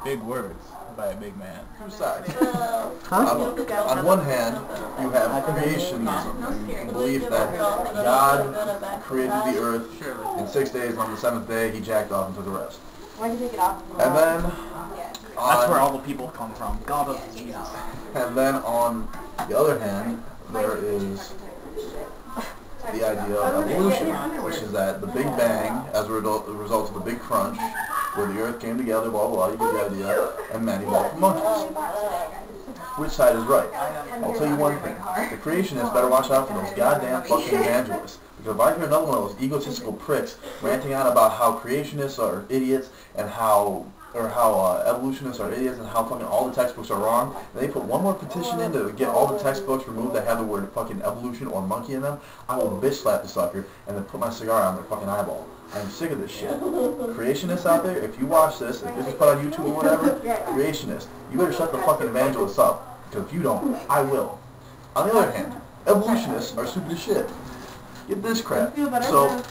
big words by a big man. Two sides. Huh? On one hand, you have creationism, the belief that God created the earth in 6 days, and on the 7th day he jacked off and took a rest. Why'd you take it off? And then, That's where all the people come from. God of Jesus. And then on the other hand, there is the idea of evolution, which is that the Big Bang, as a result of the Big Crunch, where the earth came together, blah, blah, blah, you get the idea, and man evolved from monkeys. Which side is right? I'll tell you one thing. The creationists better watch out for those goddamn fucking evangelists. Because if I hear another one of those egotistical pricks ranting on about how creationists are idiots and how evolutionists are idiots and how fucking all the textbooks are wrong, and they put one more petition in to get all the textbooks removed that have the word fucking evolution or monkey in them, I will bitch slap the sucker and then put my cigar on their fucking eyeball. I'm sick of this shit. Creationists out there, if you watch this, if this is put on YouTube or whatever, creationists, you better shut the fucking evangelists up. Because if you don't, I will. On the other hand, evolutionists are stupid as shit. Get this crap. So,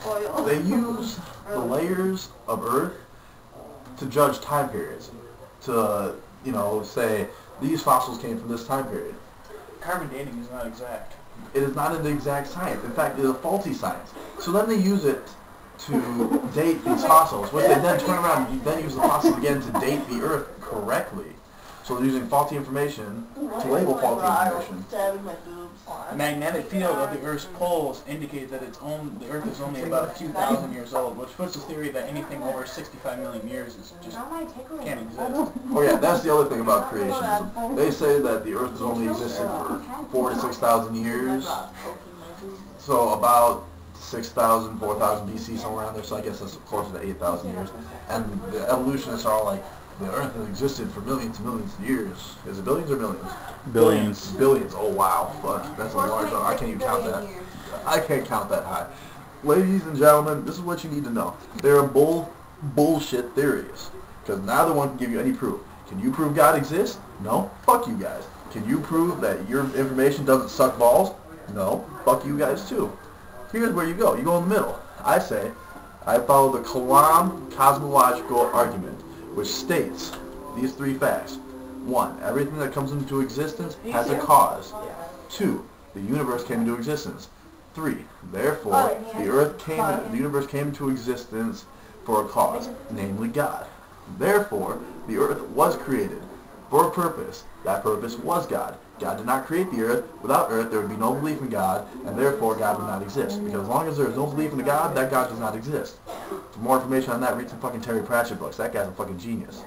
they use the layers of Earth to judge time periods. To, you know, say, these fossils came from this time period. Carbon dating is not exact. It is not an exact science. In fact, it is a faulty science. So then they use it to date these fossils, which they then turn around and then use the fossils again to date the Earth correctly. So they're using faulty information to label faulty information. The magnetic field of the Earth's poles indicate that the Earth is only about a few thousand years old, which puts the theory that anything over 65 million years is just can't exist. Oh yeah, that's the other thing about creationism. They say that the Earth has only existed for 4,000 to 6,000 years. So about 6,000, 4,000 BC, somewhere around there. So I guess that's closer to 8,000 years. And the evolutionists are all like, the Earth has existed for millions and millions of years. Is it billions or millions? Billions. Billions. Oh wow, fuck, that's a large number. I can't even count that. I can't count that high. Ladies and gentlemen, this is what you need to know. There are bullshit theories. Because neither one can give you any proof. Can you prove God exists? No. Fuck you guys. Can you prove that your information doesn't suck balls? No. Fuck you guys too. Here's where you go. You go in the middle. I say, I follow the Kalam cosmological argument, which states these three facts. 1. Everything that comes into existence has a cause. 2. The universe came into existence. 3. Therefore, the universe came into existence for a cause, namely God. Therefore, the earth was created for a purpose. That purpose was God. God did not create the earth. Without earth, there would be no belief in God, and therefore God would not exist. Because as long as there is no belief in God, that God does not exist. For more information on that, read some fucking Terry Pratchett books. That guy's a fucking genius.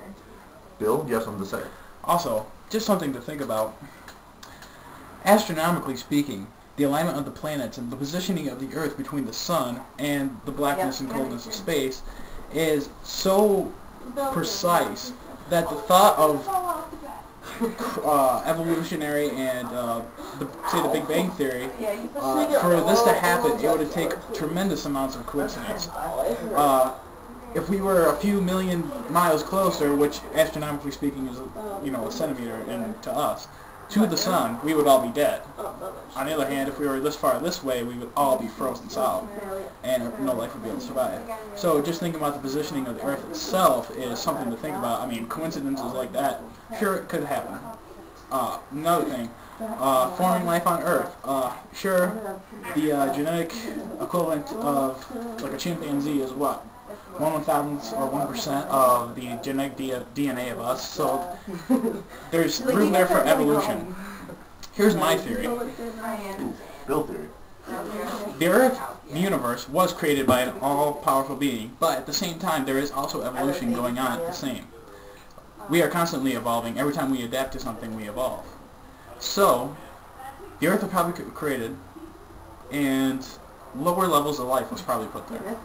Bill, you have something to say? Also, just something to think about. Astronomically speaking, the alignment of the planets and the positioning of the Earth between the Sun and the blackness and coldness of space is so precise that the thought of evolutionary and say the Big Bang Theory, for this to happen, it would take tremendous amounts of coincidence. If we were a few million miles closer, which astronomically speaking is, you know, a centimeter, and to us, to the sun, we would all be dead. On the other hand, if we were this far this way, we would all be frozen solid, and no life would be able to survive. So just thinking about the positioning of the Earth itself is something to think about. I mean, coincidences like that, sure, it could happen. Another thing, forming life on Earth. Sure, the genetic equivalent of like a chimpanzee is what? 1/1000th or 1% of the genetic DNA of us, so there's room there for evolution. Here's my theory. Bill theory. The Earth, the universe, was created by an all-powerful being, but at the same time there is also evolution going on at the same. We are constantly evolving. Every time we adapt to something, we evolve. So, the Earth was probably created, and lower levels of life was probably put there.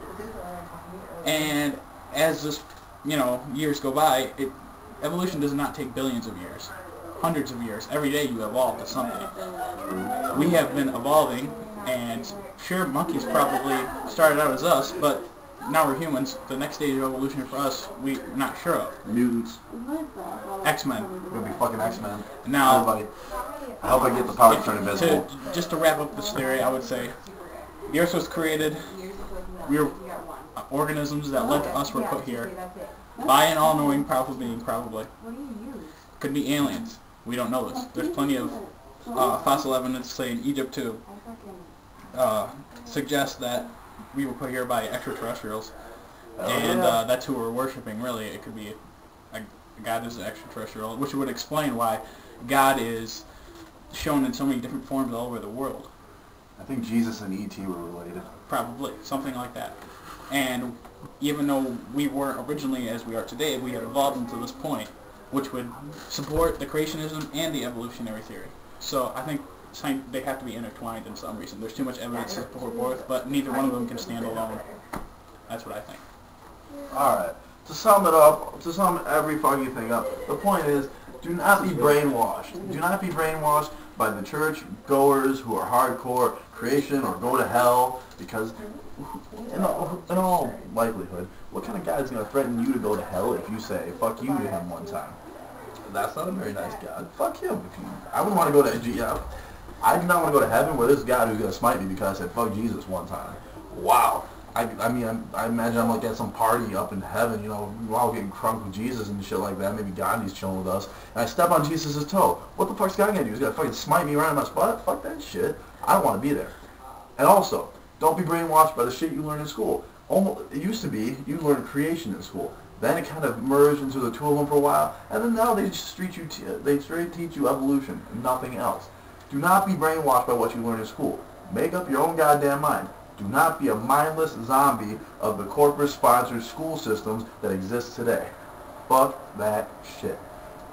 And as this, you know, years go by, evolution does not take billions of years, hundreds of years. Every day you evolve to something. We have been evolving, and sure, monkeys probably started out as us, but now we're humans. The next stage of evolution for us, we're not sure of. Mutants. X-Men. We're gonna be fucking X-Men. Now, everybody, I hope I get the power to turn invisible. Just to wrap up this theory, I would say the Earth was created. organisms that led to us were put here by an all-knowing, powerful being, probably. Could be aliens. We don't know this. There's plenty of fossil evidence, say in Egypt too, suggests that we were put here by extraterrestrials, and that's who we're worshiping. Really, it could be God is an extraterrestrial, which would explain why God is shown in so many different forms all over the world. I think Jesus and E.T. were related. Probably, something like that. And even though we weren't originally as we are today, we have evolved into this point, which would support the creationism and the evolutionary theory. So I think they have to be intertwined in some reason. There's too much evidence to support both, but neither one of them can stand alone. That's what I think. Alright, to sum it up, to sum every fucking thing up, the point is, do not be brainwashed. Do not be brainwashed by the church goers who are hardcore creation or go to hell, because in all likelihood, what kind of God is going to threaten you to go to hell if you say fuck you to him one time? That's not a very nice God. Fuck him. I wouldn't want to go to I do not want to go to heaven with this God who's going to smite me because I said fuck Jesus one time. Wow. I imagine I'm like at some party up in heaven, you know, we're all getting crunk with Jesus and shit like that. Maybe Gandhi's chilling with us, and I step on Jesus' toe. What the fuck's God gonna do? He's gonna fucking smite me right in my spot? Fuck that shit. I don't want to be there. And also, don't be brainwashed by the shit you learn in school. It used to be you learned creation in school. Then it kind of merged into the two of them for a while, and then now they just straight teach you evolution and nothing else. Do not be brainwashed by what you learn in school. Make up your own goddamn mind. Do not be a mindless zombie of the corporate-sponsored school systems that exist today. Fuck that shit.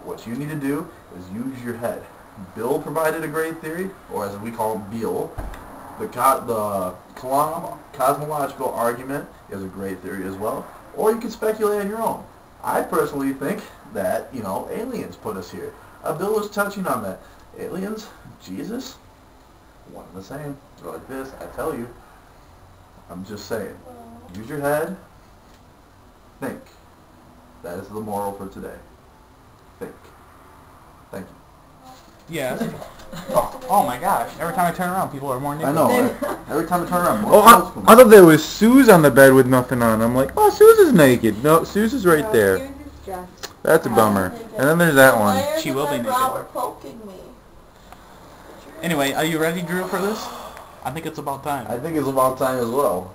What you need to do is use your head. Bill provided a great theory, or as we call him, Beale. The cosmological argument is a great theory as well. Or you can speculate on your own. I personally think that, you know, aliens put us here. Bill was touching on that. Aliens, Jesus, one and the same. They're like this, I tell you. I'm just saying, use your head, think. That is the moral for today. Think. Thank you. Yeah. Oh my gosh, every time I turn around, people are more naked. I know, right? Every time I turn around, more I thought there was Suze on the bed with nothing on. I'm like, oh, Suze is naked. No, Suze is right there. That's a bummer. And then there's that one. She will be naked. Anyway, are you ready, Drew, for this? I think it's about time. I think it's about time as well.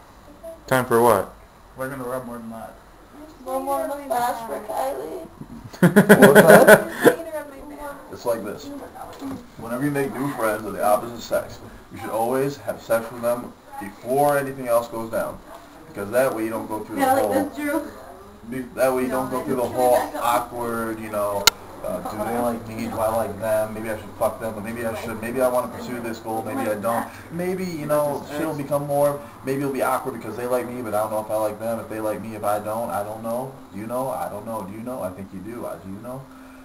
Time for what? We're going to rub more than that. One more flash for Kylie. What's that? It's like this. Whenever you make new friends of the opposite sex, you should always have sex with them before anything else goes down. Because that way you don't go through the whole awkward, you know, do they like me? Do I like them? Maybe I should fuck them, but maybe I should. Maybe I want to pursue this goal. Maybe I don't. Maybe, you know, shit will become more. Maybe it'll be awkward because they like me, but I don't know if I like them. If they like me, if I don't know. Do you know? I don't know. Do you know? I think you do. Do you know?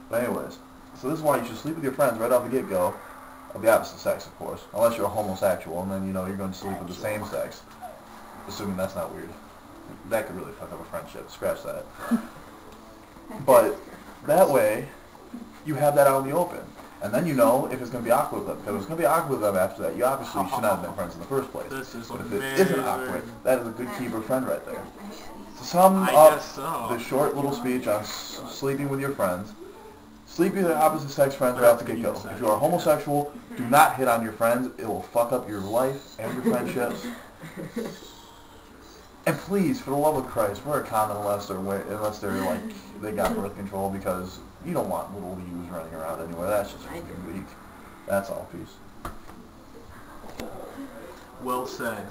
But anyways, so this is why you should sleep with your friends right off the get-go, of the opposite sex, of course. Unless you're a homosexual, and then, you know, you're going to sleep with the same sex. Assuming that's not weird. That could really fuck up a friendship. Scratch that. But that way, you have that out in the open. And then you know if it's going to be awkward with them. If it's going to be awkward with them after that, you obviously should not have been friends in the first place. But if it isn't awkward, that is a good keeper friend right there. To sum up this short little speech on sleeping with your friends, sleeping with opposite sex friends right off the get-go. If you are homosexual, do not hit on your friends. It will fuck up your life and your friendships. And please, for the love of Christ, wear a condom unless they're like, they got birth control, because you don't want little U's running around anywhere. That's just fucking weak. That's all. Peace. Well said.